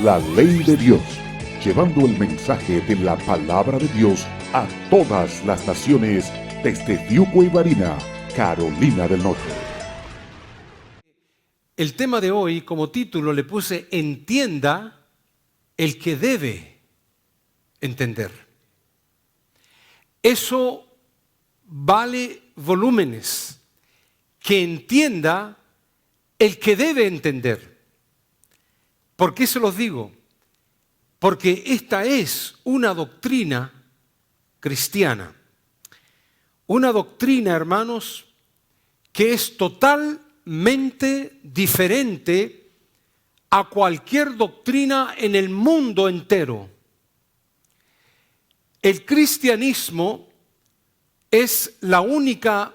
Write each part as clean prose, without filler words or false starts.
la ley de Dios, llevando el mensaje de la palabra de Dios a todas las naciones desde Diuco y Barina, Carolina del Norte. El tema de hoy, como título, le puse Entienda el que debe entender. Eso vale volúmenes. Que entienda el que debe entender. ¿Por qué se los digo? Porque esta es una doctrina cristiana. Una doctrina, hermanos, que es totalmente diferente a cualquier doctrina en el mundo entero. El cristianismo es la única,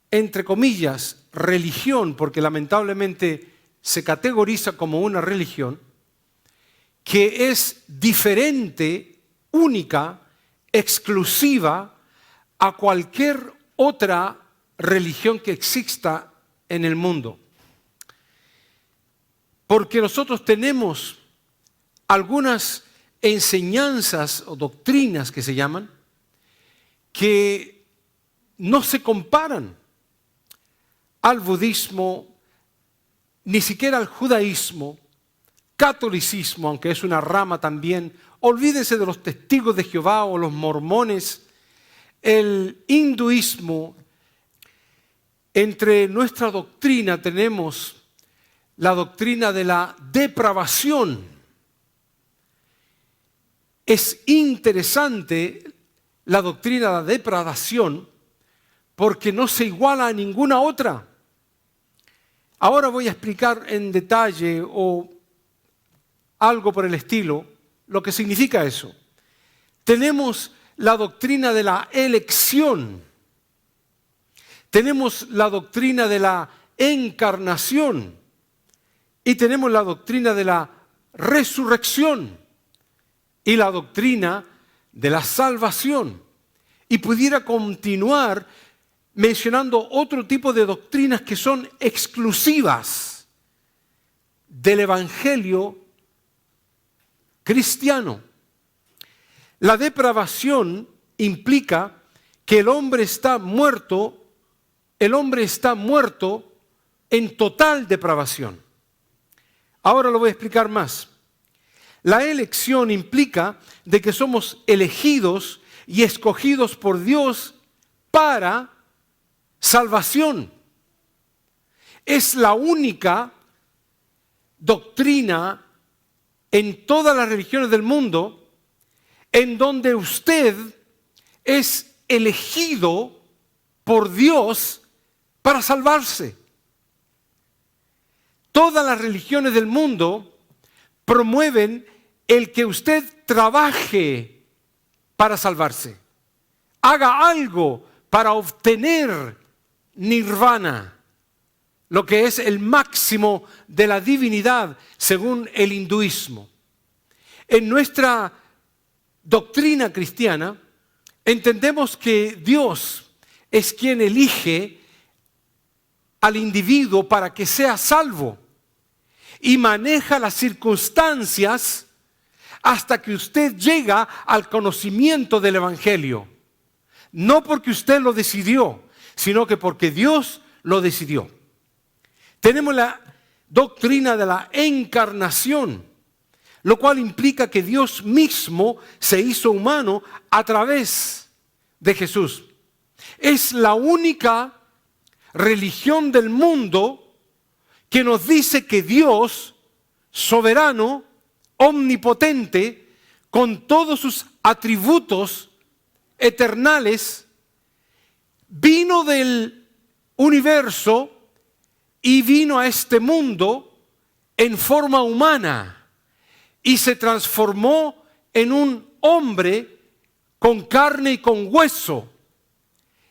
entre comillas, religión, porque lamentablemente se categoriza como una religión, que es diferente, única, exclusiva a cualquier otra religión que exista en el mundo. Porque nosotros tenemos algunas enseñanzas o doctrinas que se llaman, que no se comparan al budismo, ni siquiera al judaísmo, catolicismo, aunque es una rama también. Olvídense de los testigos de Jehová o los mormones, el hinduismo. Entre nuestra doctrina tenemos la doctrina de la depravación. Es interesante la doctrina de la depravación porque no se iguala a ninguna otra. Ahora voy a explicar en detalle o algo por el estilo lo que significa eso. Tenemos la doctrina de la elección. Tenemos la doctrina de la encarnación. Y tenemos la doctrina de la resurrección. Y la doctrina de la salvación. Y pudiera continuar mencionando otro tipo de doctrinas que son exclusivas del evangelio cristiano. La depravación implica que el hombre está muerto en total depravación. Ahora lo voy a explicar más. La elección implica de que somos elegidos y escogidos por Dios para salvación. Es la única doctrina en todas las religiones del mundo en donde usted es elegido por Dios para salvarse. Todas las religiones del mundo promueven el que usted trabaje para salvarse, haga algo para obtener nirvana, lo que es el máximo de la divinidad según el hinduismo. En nuestra doctrina cristiana entendemos que Dios es quien elige al individuo para que sea salvo y maneja las circunstancias hasta que usted llega al conocimiento del evangelio. No porque usted lo decidió, sino que porque Dios lo decidió. Tenemos la doctrina de la encarnación, lo cual implica que Dios mismo se hizo humano a través de Jesús. Es la única religión del mundo que nos dice que Dios, soberano, omnipotente, con todos sus atributos eternales, vino del universo y vino a este mundo en forma humana y se transformó en un hombre con carne y con hueso.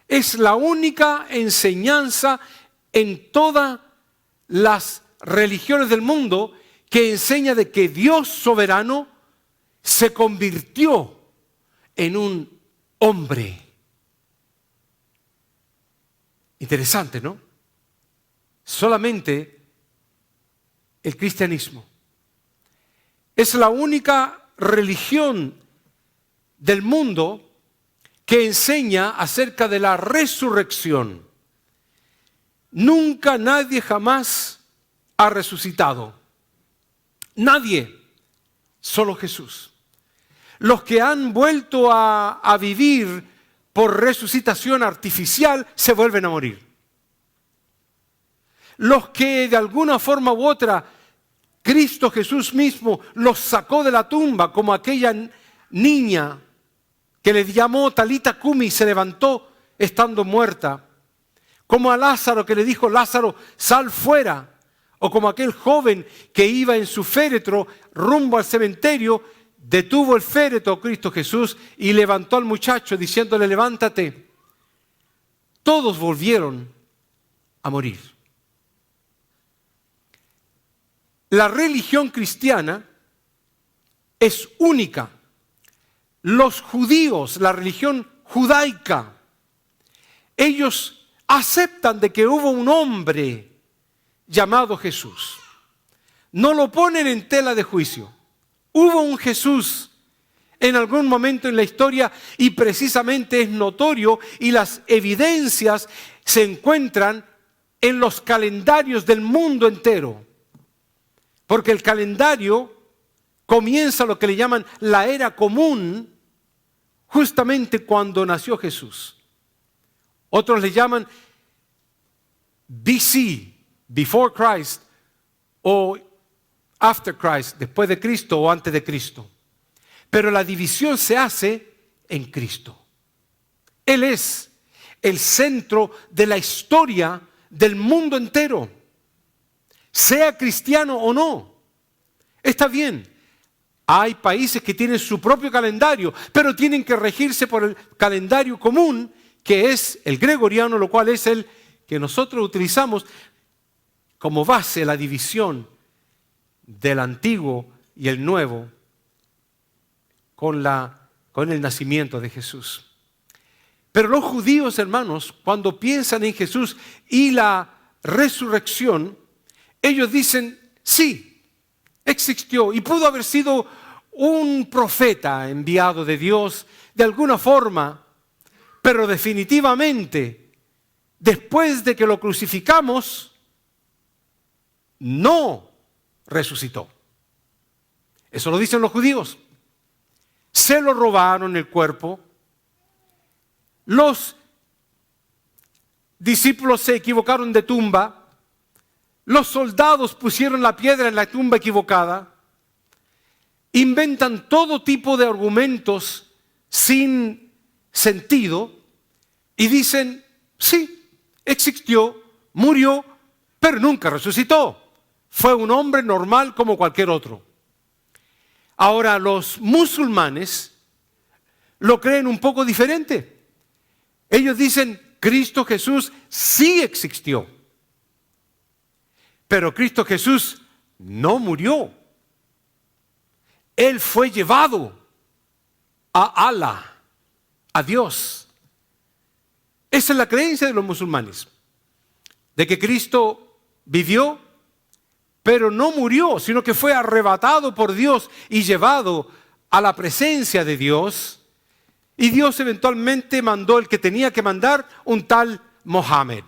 Es la única enseñanza en todas las religiones del mundo que enseña de que Dios soberano se convirtió en un hombre. Interesante, ¿no? Solamente el cristianismo. es la única religión del mundo que enseña acerca de la resurrección. Nunca nadie jamás ha resucitado. Nadie, solo Jesús. Los que han vuelto a vivir por resucitación artificial se vuelven a morir. Los que de alguna forma u otra Cristo Jesús mismo los sacó de la tumba, como aquella niña que le llamó Talita Cumi y se levantó estando muerta, como a Lázaro que le dijo: Lázaro, sal fuera, o como aquel joven que iba en su féretro rumbo al cementerio, detuvo el féretro Cristo Jesús y levantó al muchacho diciéndole: levántate. Todos volvieron a morir. La religión cristiana es única. Los judíos, la religión judaica, ellos aceptan de que hubo un hombre llamado Jesús. No lo ponen en tela de juicio. Hubo un Jesús en algún momento en la historia y precisamente es notorio y las evidencias se encuentran en los calendarios del mundo entero. Porque el calendario comienza lo que le llaman la era común justamente cuando nació Jesús. Otros le llaman BC, Before Christ, o After Christ, después de Cristo o antes de Cristo. Pero la división se hace en Cristo. Él es el centro de la historia del mundo entero. Sea cristiano o no, está bien. Hay países que tienen su propio calendario, pero tienen que regirse por el calendario común, que es el gregoriano, lo cual es el que nosotros utilizamos como base la división del antiguo y el nuevo con el nacimiento de Jesús. Pero los judíos, hermanos, cuando piensan en Jesús y la resurrección, ellos dicen: sí, existió y pudo haber sido un profeta enviado de Dios de alguna forma, pero definitivamente, después de que lo crucificamos, no resucitó. Eso lo dicen los judíos. Se lo robaron el cuerpo. Los discípulos se equivocaron de tumba. Los soldados pusieron la piedra en la tumba equivocada. Inventan todo tipo de argumentos sin sentido y dicen: sí, existió, murió, pero nunca resucitó. Fue un hombre normal como cualquier otro. Ahora, los musulmanes lo creen un poco diferente. Ellos dicen: Cristo Jesús sí existió. Pero Cristo Jesús no murió. Él fue llevado a Allah, a Dios. Esa es la creencia de los musulmanes, de que Cristo vivió, pero no murió, sino que fue arrebatado por Dios y llevado a la presencia de Dios. Y Dios eventualmente mandó el que tenía que mandar, un tal Mohammed.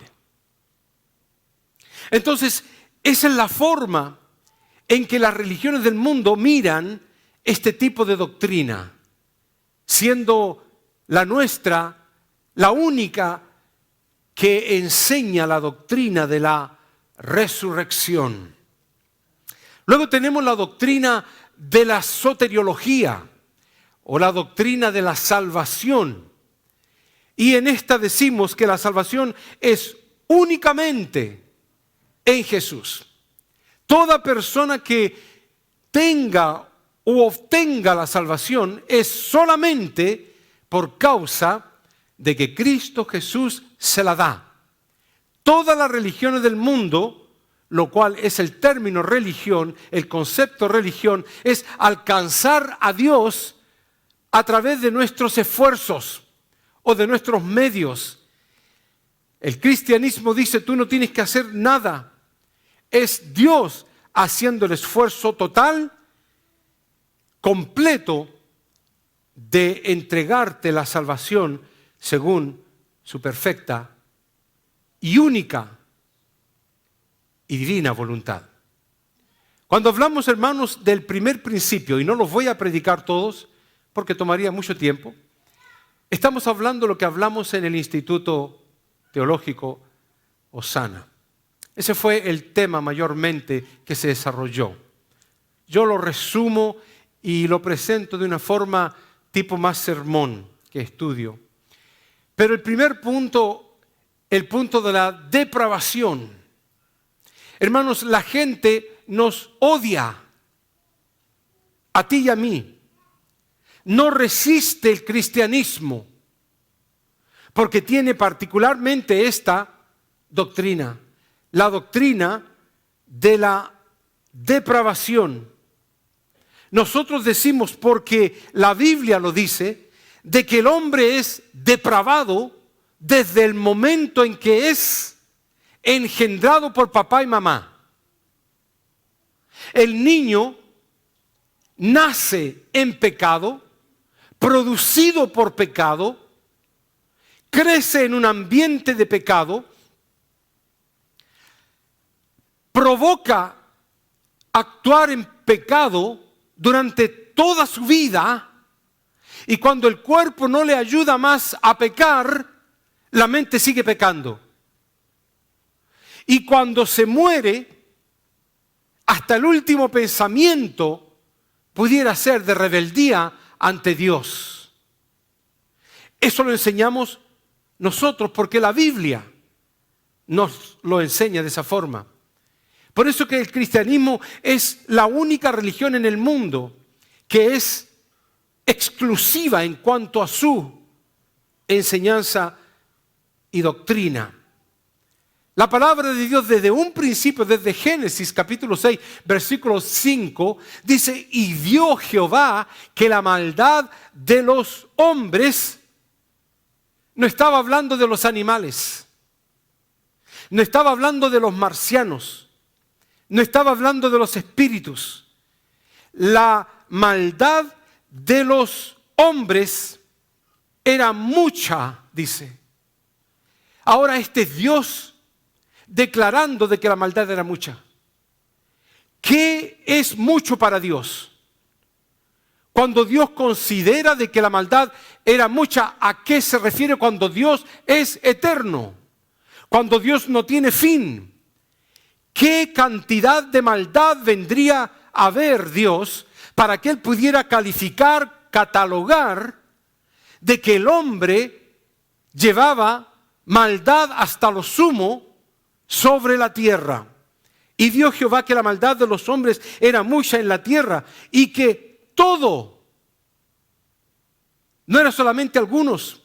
Entonces, esa es la forma en que las religiones del mundo miran este tipo de doctrina, siendo la nuestra la única que enseña la doctrina de la resurrección. Luego tenemos la doctrina de la soteriología o la doctrina de la salvación. Y en esta decimos que la salvación es únicamente en Jesús. Toda persona que tenga o obtenga la salvación es solamente por causa de que Cristo Jesús se la da. Todas las religiones del mundo, lo cual es el término religión, el concepto religión, es alcanzar a Dios a través de nuestros esfuerzos o de nuestros medios. El cristianismo dice: tú no tienes que hacer nada. Es Dios haciendo el esfuerzo total completo de entregarte la salvación según su perfecta y única y divina voluntad. Cuando hablamos, hermanos, del primer principio, y no los voy a predicar todos porque tomaría mucho tiempo, estamos hablando de lo que hablamos en el Instituto Teológico Osana. Ese fue el tema mayormente que se desarrolló. Yo lo resumo y lo presento de una forma tipo más sermón que estudio. Pero el primer punto, el punto de la depravación. Hermanos, la gente nos odia, a ti y a mí. No resiste el cristianismo, porque tiene particularmente esta doctrina, la doctrina de la depravación. Nosotros decimos, porque la Biblia lo dice, de que el hombre es depravado desde el momento en que es engendrado por papá y mamá. El niño nace en pecado, producido por pecado, crece en un ambiente de pecado, provoca actuar en pecado durante toda su vida, y cuando el cuerpo no le ayuda más a pecar, la mente sigue pecando. Y cuando se muere, hasta el último pensamiento pudiera ser de rebeldía ante Dios. Eso lo enseñamos nosotros porque la Biblia nos lo enseña de esa forma. Por eso que el cristianismo es la única religión en el mundo que es exclusiva en cuanto a su enseñanza y doctrina. La palabra de Dios desde un principio, desde Génesis capítulo 6, versículo 5, dice: y vio Jehová que la maldad de los hombres, no estaba hablando de los animales, no estaba hablando de los marcianos, no estaba hablando de los espíritus. La maldad de los hombres era mucha, dice. Ahora este es Dios declarando de que la maldad era mucha. ¿Qué es mucho para Dios? Cuando Dios considera de que la maldad era mucha, ¿a qué se refiere cuando Dios es eterno? Cuando Dios no tiene fin. ¿Qué cantidad de maldad vendría a haber Dios para que Él pudiera calificar, catalogar de que el hombre llevaba maldad hasta lo sumo sobre la tierra? Y vio Jehová que la maldad de los hombres era mucha en la tierra, y que todo, no era solamente algunos,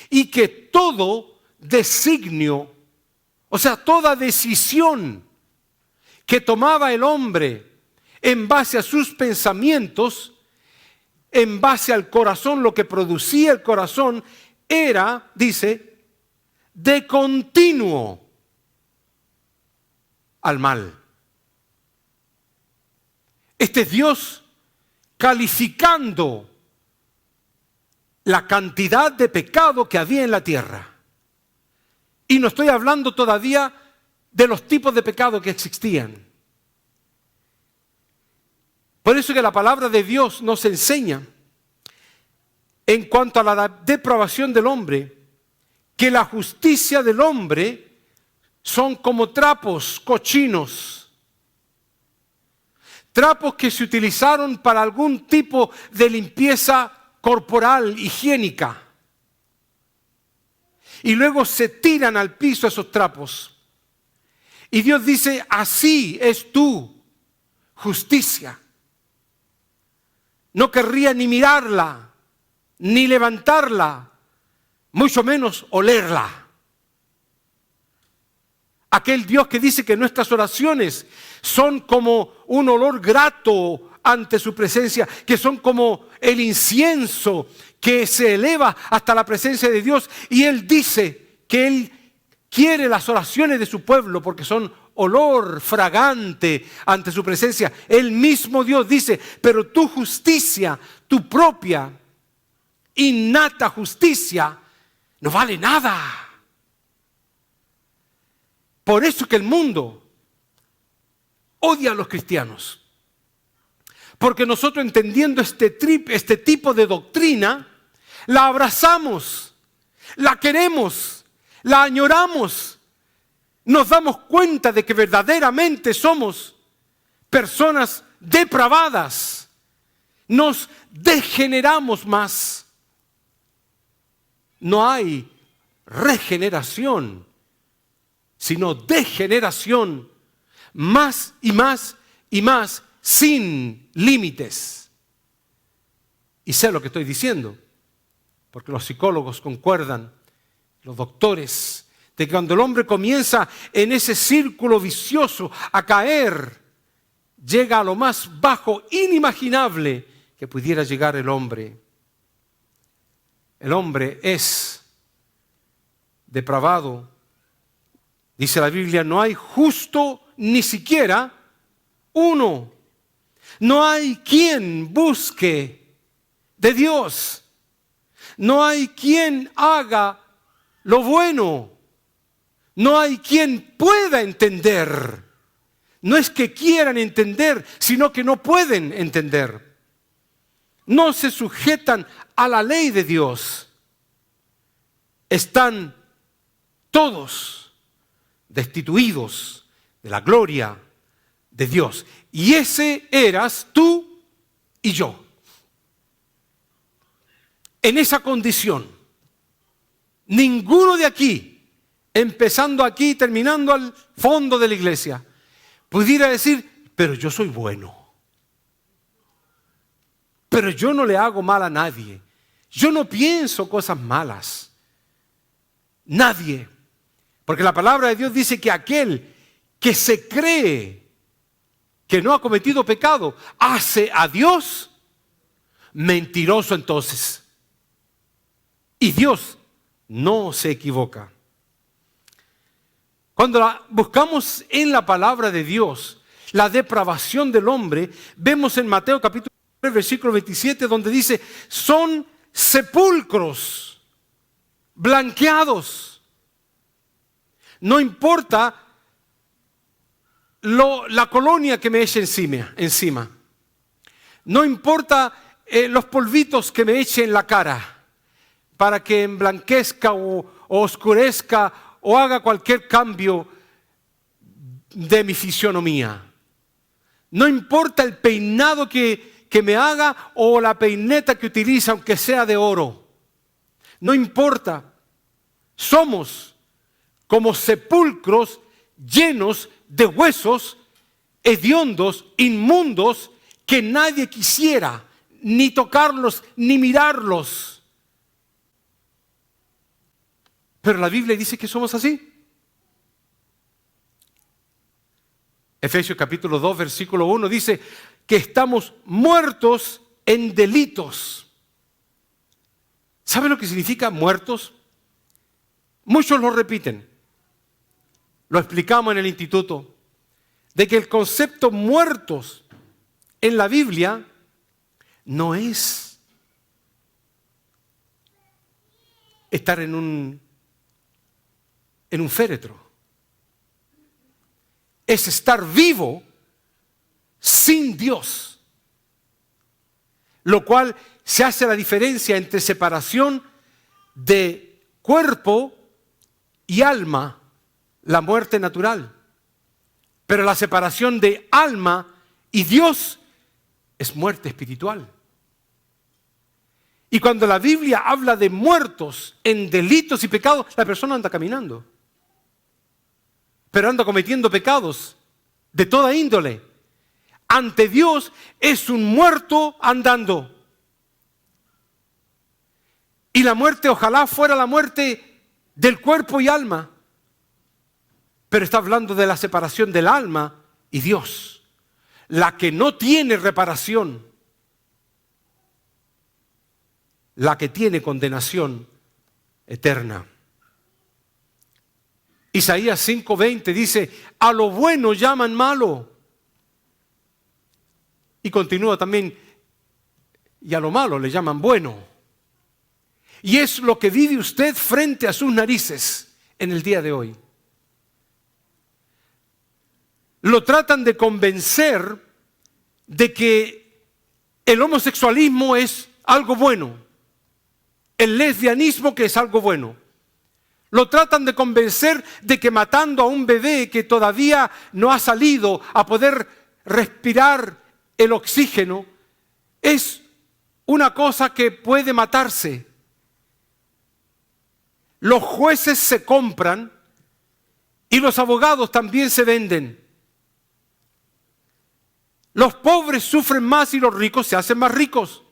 y que todo designio, o sea, toda decisión que tomaba el hombre en base a sus pensamientos, en base al corazón, lo que producía el corazón, era, dice, de continuo al mal. Este es Dios calificando la cantidad de pecado que había en la tierra. Y no estoy hablando todavía de los tipos de pecado que existían. Por eso que la palabra de Dios nos enseña, en cuanto a la depravación del hombre, que la justicia del hombre son como trapos cochinos. Trapos que se utilizaron para algún tipo de limpieza corporal, higiénica. Y luego se tiran al piso esos trapos. Y Dios dice: así es tu justicia. No querría ni mirarla, ni levantarla, mucho menos olerla. Aquel Dios que dice que nuestras oraciones son como un olor grato ante su presencia, que son como el incienso que se eleva hasta la presencia de Dios. Y Él dice que Él quiere las oraciones de su pueblo porque son olor fragante ante su presencia. El mismo Dios dice, pero tu justicia, tu propia, innata justicia, no vale nada. Por eso que el mundo odia a los cristianos. Porque nosotros, entendiendo este tipo de doctrina, la abrazamos, la queremos, la añoramos. Nos damos cuenta de que verdaderamente somos personas depravadas. Nos degeneramos más. No hay regeneración, sino degeneración, más y más y más, sin límites. Y sé lo que estoy diciendo, porque los psicólogos concuerdan, los doctores, de que cuando el hombre comienza en ese círculo vicioso a caer, llega a lo más bajo, inimaginable que pudiera llegar el hombre. El hombre es depravado. Dice la Biblia, no hay justo ni siquiera uno. No hay quien busque de Dios. No hay quien haga lo bueno. No hay quien pueda entender. No es que quieran entender, sino que no pueden entender. No se sujetan a la ley de Dios. Están todos destituidos de la gloria de Dios. Y ese eras tú y yo. En esa condición, ninguno de aquí, empezando aquí, terminando al fondo de la iglesia, pudiera decir, pero yo soy bueno. Pero yo no le hago mal a nadie. Yo no pienso cosas malas. Nadie. Porque la palabra de Dios dice que aquel que se cree que no ha cometido pecado, hace a Dios mentiroso entonces. Y Dios no se equivoca. Cuando buscamos en la palabra de Dios la depravación del hombre, vemos en Mateo capítulo 3, versículo 27, donde dice, son sepulcros blanqueados. No importa la colonia que me eche encima. No importa los polvitos que me eche en la cara para que emblanquezca o oscurezca o haga cualquier cambio de mi fisionomía. No importa el peinado que me haga o la peineta que utiliza, aunque sea de oro. No importa. Somos como sepulcros llenos de huesos hediondos, inmundos, que nadie quisiera ni tocarlos ni mirarlos. Pero la Biblia dice que somos así. Efesios capítulo 2, versículo 1 dice que estamos muertos en delitos. ¿Sabe lo que significa muertos? Muchos lo repiten. Lo explicamos en el instituto, de que el concepto muertos en la Biblia no es estar en un féretro. Es estar vivo sin Dios. Lo cual se hace la diferencia entre separación de cuerpo y alma, la muerte natural. Pero la separación de alma y Dios es muerte espiritual. Y cuando la Biblia habla de muertos en delitos y pecados, la persona anda caminando. Pero anda cometiendo pecados de toda índole. Ante Dios es un muerto andando. Y la muerte ojalá fuera la muerte del cuerpo y alma. Pero está hablando de la separación del alma y Dios. La que no tiene reparación. La que tiene condenación eterna. Isaías 5:20 dice, a lo bueno llaman malo. Y continúa también, y a lo malo le llaman bueno. Y es lo que vive usted frente a sus narices en el día de hoy. Lo tratan de convencer de que el homosexualismo es algo bueno, el lesbianismo que es algo bueno. Lo tratan de convencer de que matando a un bebé que todavía no ha salido a poder respirar el oxígeno es una cosa que puede matarse. Los jueces se compran y los abogados también se venden. Los pobres sufren más y los ricos se hacen más ricos.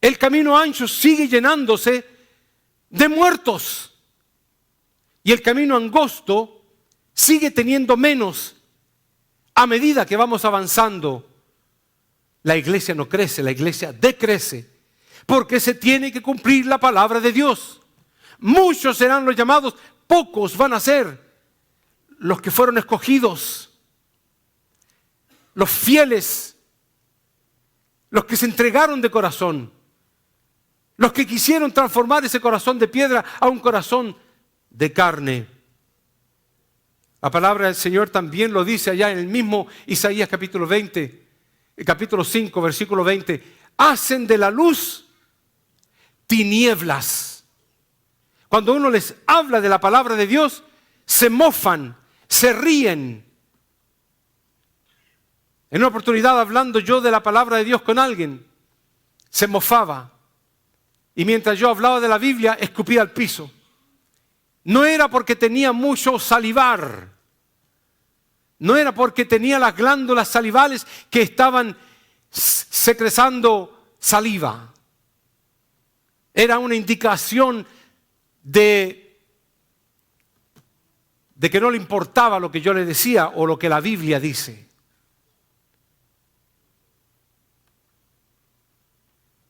El camino ancho sigue llenándose de muertos y el camino angosto sigue teniendo menos. A medida que vamos avanzando, la iglesia no crece, la iglesia decrece, porque se tiene que cumplir la palabra de Dios. Muchos serán los llamados, pocos van a ser los que fueron escogidos, los fieles, los que se entregaron de corazón, los que quisieron transformar ese corazón de piedra a un corazón de carne. La palabra del Señor también lo dice allá en el mismo Isaías capítulo 20, capítulo 5, versículo 20. Hacen de la luz tinieblas. Cuando uno les habla de la palabra de Dios, se mofan, se ríen. En una oportunidad hablando yo de la palabra de Dios con alguien, se mofaba. Y mientras yo hablaba de la Biblia, escupía al piso. No era porque tenía mucho salivar. No era porque tenía las glándulas salivales que estaban secretando saliva. Era una indicación de que no le importaba lo que yo le decía o lo que la Biblia dice.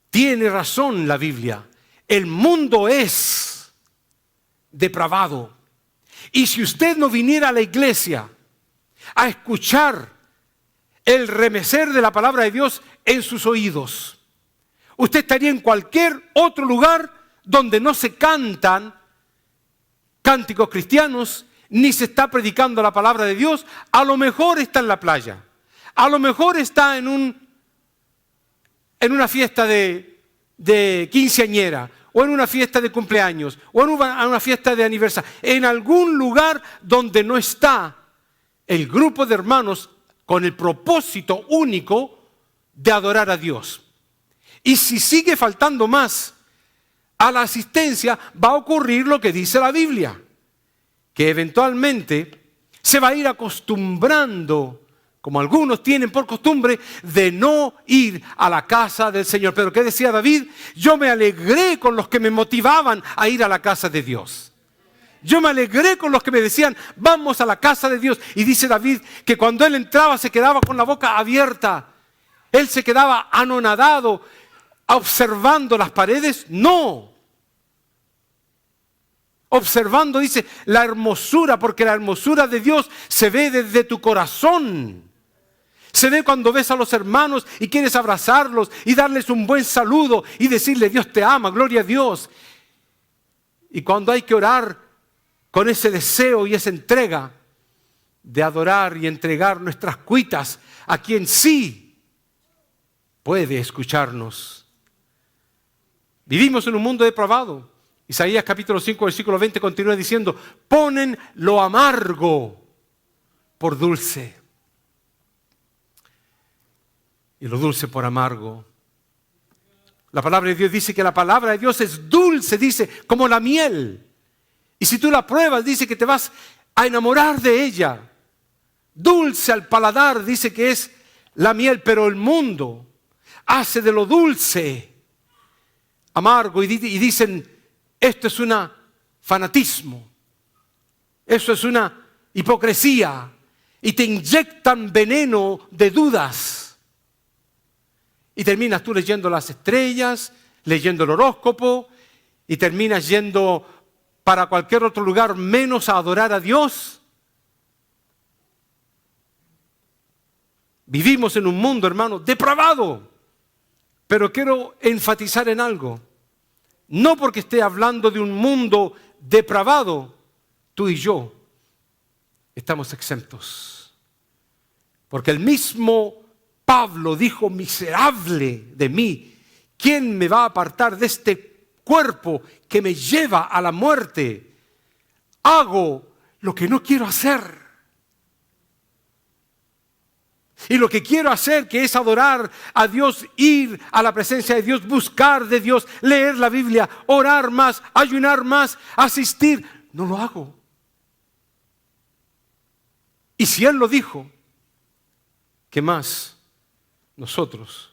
Tiene razón la Biblia. El mundo es depravado. Y si usted no viniera a la iglesia a escuchar el remecer de la palabra de Dios en sus oídos, usted estaría en cualquier otro lugar donde no se cantan cánticos cristianos, ni se está predicando la palabra de Dios. A lo mejor está en la playa, a lo mejor está en una fiesta de quinceañera, o en una fiesta de cumpleaños, o en una fiesta de aniversario, en algún lugar donde no está el grupo de hermanos con el propósito único de adorar a Dios. Y si sigue faltando más a la asistencia, va a ocurrir lo que dice la Biblia, que eventualmente se va a ir acostumbrando, como algunos tienen por costumbre, de no ir a la casa del Señor. Pero ¿qué decía David? Yo me alegré con los que me motivaban a ir a la casa de Dios. Yo me alegré con los que me decían, vamos a la casa de Dios. Y dice David que cuando él entraba se quedaba con la boca abierta. Él se quedaba anonadado, observando las paredes. No. Observando, dice, la hermosura, porque la hermosura de Dios se ve desde tu corazón. Se ve cuando ves a los hermanos y quieres abrazarlos y darles un buen saludo y decirle, Dios te ama, gloria a Dios. Y cuando hay que orar con ese deseo y esa entrega de adorar y entregar nuestras cuitas a quien sí puede escucharnos. Vivimos en un mundo depravado. Isaías capítulo 5, versículo 20 continúa diciendo, ponen lo amargo por dulce y lo dulce por amargo. La palabra de Dios dice que la palabra de Dios es dulce, dice, como la miel. Y si tú la pruebas, dice que te vas a enamorar de ella. Dulce al paladar, dice que es la miel, pero el mundo hace de lo dulce amargo y dicen, esto es un fanatismo, eso es una hipocresía, y te inyectan veneno de dudas. Y terminas tú leyendo las estrellas, leyendo el horóscopo, y terminas yendo para cualquier otro lugar menos a adorar a Dios. Vivimos en un mundo, hermano, depravado. Pero quiero enfatizar en algo. No porque esté hablando de un mundo depravado, tú y yo estamos exentos. Porque el mismo Pablo dijo: miserable de mí, ¿quién me va a apartar de este cuerpo que me lleva a la muerte? Hago lo que no quiero hacer. Y lo que quiero hacer, que es adorar a Dios, ir a la presencia de Dios, buscar de Dios, leer la Biblia, orar más, ayunar más, asistir, no lo hago. Y si Él lo dijo, ¿qué más nosotros?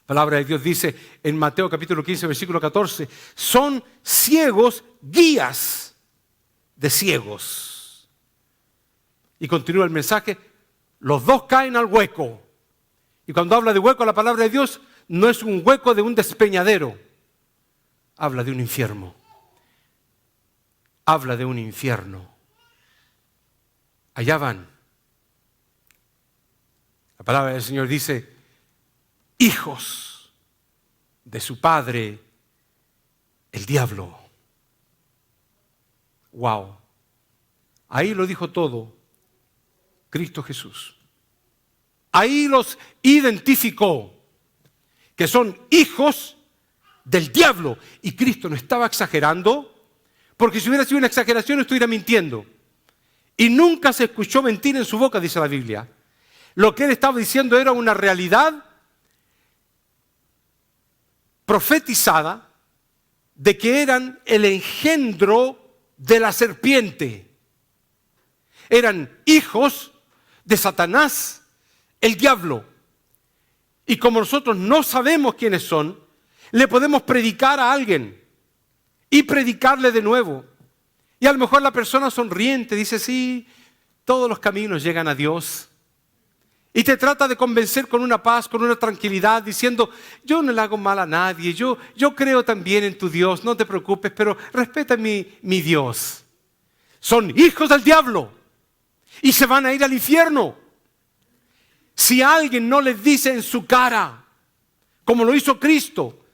La palabra de Dios dice en Mateo capítulo 15, versículo 14, son ciegos guías de ciegos. Y continúa el mensaje. Los dos caen al hueco. Y cuando habla de hueco, la palabra de Dios no es un hueco de un despeñadero. Habla de un infierno. Habla de un infierno. Allá van. La palabra del Señor dice: hijos de su padre, el diablo. Wow. Ahí lo dijo todo Cristo Jesús. Ahí los identificó, que son hijos del diablo. Y Cristo no estaba exagerando, porque si hubiera sido una exageración estuviera mintiendo. Y nunca se escuchó mentira en su boca, dice la Biblia. Lo que Él estaba diciendo era una realidad profetizada de que eran el engendro de la serpiente. Eran hijos de Satanás, el diablo. Y como nosotros no sabemos quiénes son, le podemos predicar a alguien y predicarle de nuevo. Y a lo mejor la persona sonriente dice: sí, todos los caminos llegan a Dios. Y te trata de convencer con una paz, con una tranquilidad, diciendo: yo no le hago mal a nadie, yo creo también en tu Dios, no te preocupes, pero respeta mi Dios. Son hijos del diablo y se van a ir al infierno. Si alguien no les dice en su cara, como lo hizo Cristo,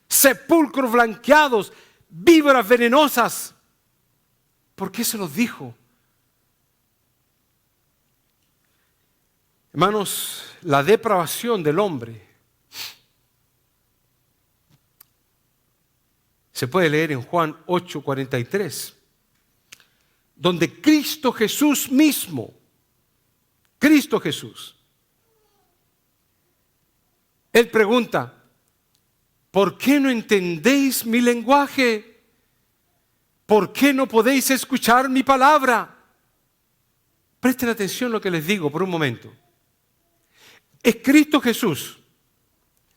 sepulcros blanqueados, víboras venenosas, ¿por qué se los dijo? Hermanos, la depravación del hombre se puede leer en Juan 8:43, donde Cristo Jesús mismo, Cristo Jesús, Él pregunta: ¿por qué no entendéis mi lenguaje? ¿Por qué no podéis escuchar mi palabra? Presten atención a lo que les digo por un momento. Es Cristo Jesús,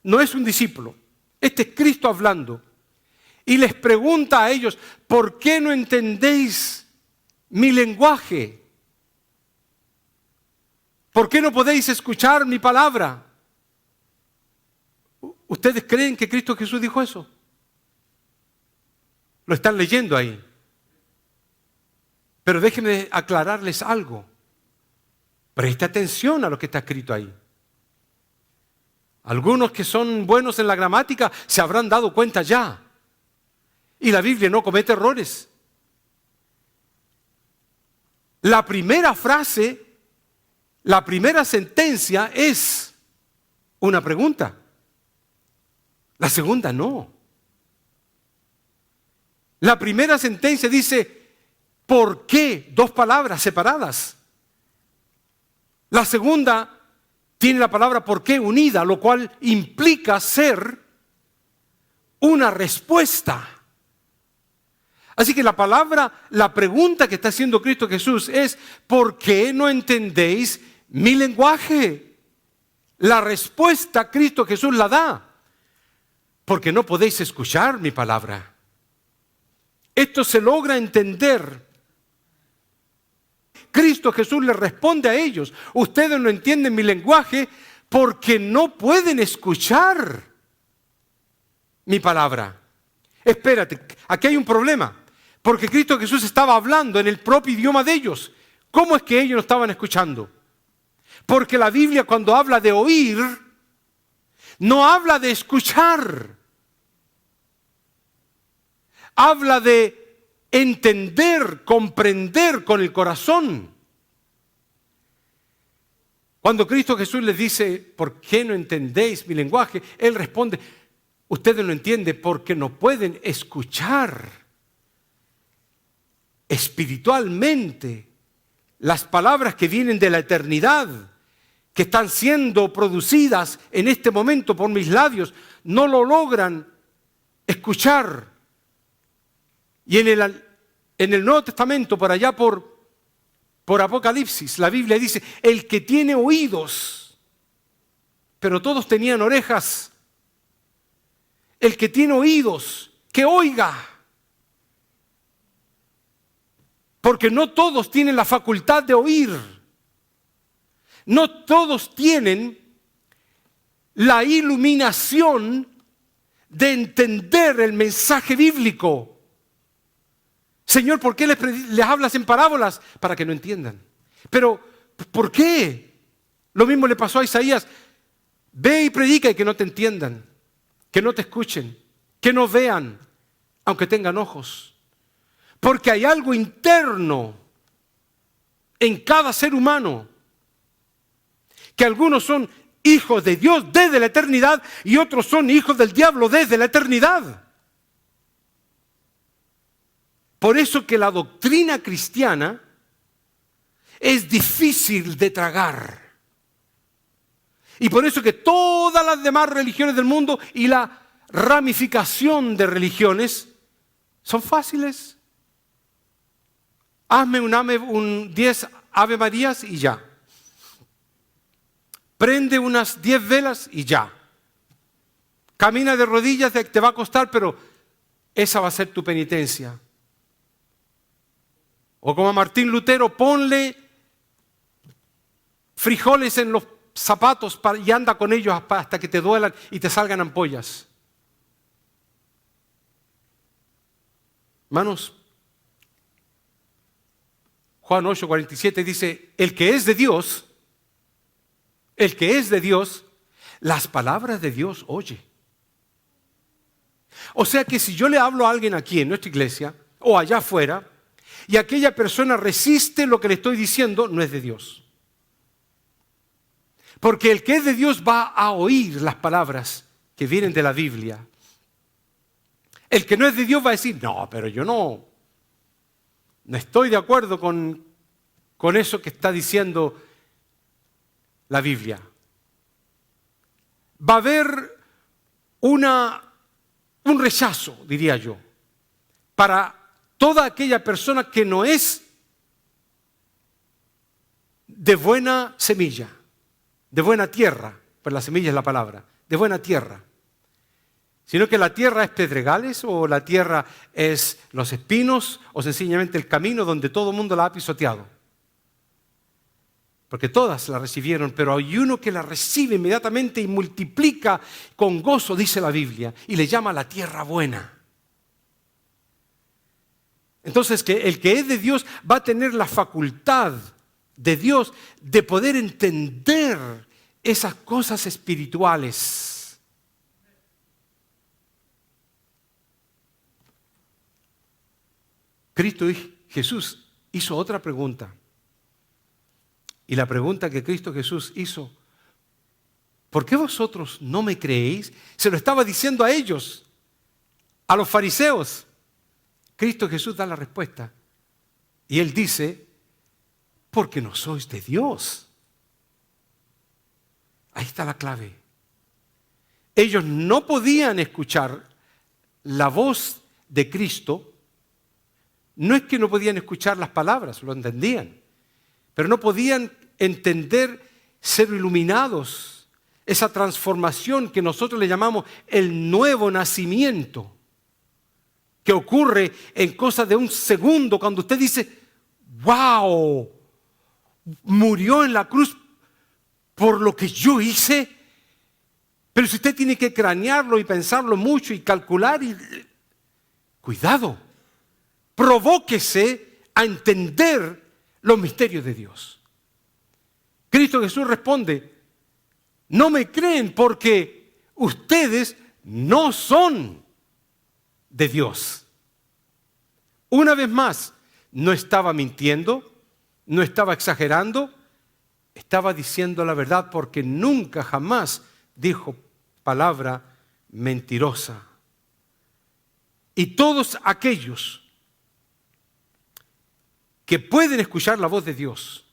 no es un discípulo. Este es Cristo hablando. Y les pregunta a ellos: ¿por qué no entendéis mi lenguaje? ¿Por qué no podéis escuchar mi palabra? ¿Ustedes creen que Cristo Jesús dijo eso? Lo están leyendo ahí. Pero déjenme aclararles algo. Preste atención a lo que está escrito ahí. Algunos que son buenos en la gramática se habrán dado cuenta ya. Y la Biblia no comete errores. La primera frase, la primera sentencia es una pregunta. La segunda no. La primera sentencia dice: ¿por qué? Dos palabras separadas. La segunda tiene la palabra ¿por qué? Unida, lo cual implica ser una respuesta. Así que la pregunta que está haciendo Cristo Jesús es: ¿por qué no entendéis mi lenguaje? La respuesta Cristo Jesús la da: porque no podéis escuchar mi palabra. Esto se logra entender. Cristo Jesús le responde a ellos: ustedes no entienden mi lenguaje porque no pueden escuchar mi palabra. Espérate, aquí hay un problema. Porque Cristo Jesús estaba hablando en el propio idioma de ellos. ¿Cómo es que ellos no estaban escuchando? Porque la Biblia, cuando habla de oír, no habla de escuchar. Habla de entender, comprender con el corazón. Cuando Cristo Jesús les dice, ¿por qué no entendéis mi lenguaje? Él responde, ustedes no entienden porque no pueden escuchar espiritualmente las palabras que vienen de la eternidad, que están siendo producidas en este momento por mis labios, no lo logran escuchar. Y en el Nuevo Testamento, por allá por Apocalipsis, la Biblia dice, el que tiene oídos, pero todos tenían orejas, el que tiene oídos, que oiga. Porque no todos tienen la facultad de oír. No todos tienen la iluminación de entender el mensaje bíblico. Señor, ¿por qué les hablas en parábolas? Para que no entiendan. Pero, ¿por qué? Lo mismo le pasó a Isaías. Ve y predica y que no te entiendan, que no te escuchen, que no vean, aunque tengan ojos. Porque hay algo interno en cada ser humano, que algunos son hijos de Dios desde la eternidad y otros son hijos del diablo desde la eternidad. Por eso que la doctrina cristiana es difícil de tragar. Y por eso que todas las demás religiones del mundo y la ramificación de religiones son fáciles. Hazme un 10 Ave Marías y ya. Prende unas 10 velas y ya. Camina de rodillas, te va a costar, pero esa va a ser tu penitencia. O como a Martín Lutero, ponle frijoles en los zapatos y anda con ellos hasta que te duelan y te salgan ampollas. Hermanos, Juan 8:47 dice, el que es de Dios, las palabras de Dios oye. O sea que si yo le hablo a alguien aquí en nuestra iglesia o allá afuera y aquella persona resiste lo que le estoy diciendo, no es de Dios. Porque el que es de Dios va a oír las palabras que vienen de la Biblia. El que no es de Dios va a decir, no, pero yo no estoy de acuerdo con eso que está diciendo la Biblia. Va a haber un rechazo, diría yo, para toda aquella persona que no es de buena semilla, de buena tierra, pues la semilla es la palabra, de buena tierra. Sino que la tierra es pedregales, o la tierra es los espinos, o sencillamente el camino donde todo el mundo la ha pisoteado. Porque todas la recibieron, pero hay uno que la recibe inmediatamente y multiplica con gozo, dice la Biblia, y le llama la tierra buena. Entonces, que el que es de Dios va a tener la facultad de Dios de poder entender esas cosas espirituales. Cristo Jesús hizo otra pregunta. Y la pregunta que Cristo Jesús hizo, ¿por qué vosotros no me creéis? Se lo estaba diciendo a ellos, a los fariseos. Cristo Jesús da la respuesta. Y Él dice, porque no sois de Dios. Ahí está la clave. Ellos no podían escuchar la voz de Cristo. No es que no podían escuchar las palabras, lo entendían, pero no podían entender, ser iluminados, esa transformación que nosotros le llamamos el nuevo nacimiento, que ocurre en cosa de un segundo, cuando usted dice, wow, murió en la cruz por lo que yo hice. Pero si usted tiene que cranearlo y pensarlo mucho y calcular, cuidado. provóquese a entender los misterios de Dios. Cristo Jesús responde: no me creen porque ustedes no son de Dios. Una vez más, no estaba mintiendo, no estaba exagerando, estaba diciendo la verdad, porque nunca jamás dijo palabra mentirosa. Y todos aquellos que pueden escuchar la voz de Dios,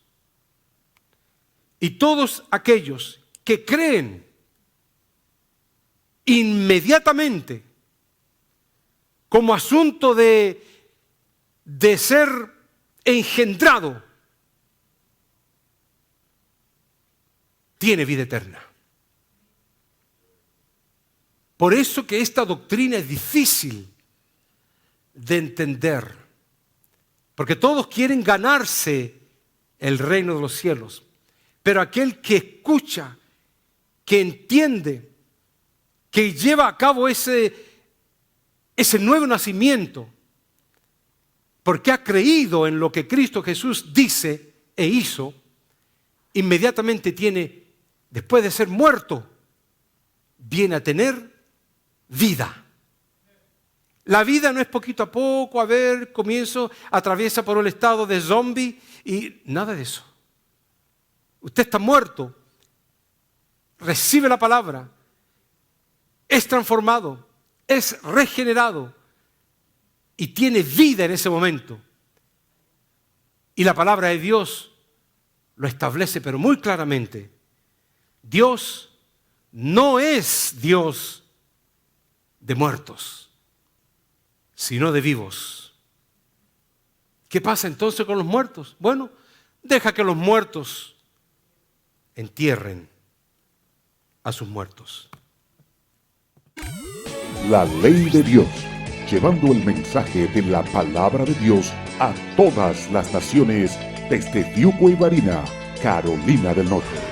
y todos aquellos que creen inmediatamente como asunto de ser engendrado, tiene vida eterna. Por eso que esta doctrina es difícil de entender, porque todos quieren ganarse el reino de los cielos, pero aquel que escucha, que entiende, que lleva a cabo ese nuevo nacimiento, porque ha creído en lo que Cristo Jesús dice e hizo, inmediatamente tiene, después de ser muerto, viene a tener vida. La vida no es poquito a poco, a ver, comienzo, atraviesa por el estado de zombie y nada de eso. Usted está muerto, recibe la palabra, es transformado, es regenerado y tiene vida en ese momento. Y la palabra de Dios lo establece, pero muy claramente. Dios no es Dios de muertos, sino de vivos. ¿Qué pasa entonces con los muertos? Bueno, deja que los muertos entierren a sus muertos. La ley de Dios, llevando el mensaje de la palabra de Dios a todas las naciones desde Tiuco y Varina, Carolina del Norte.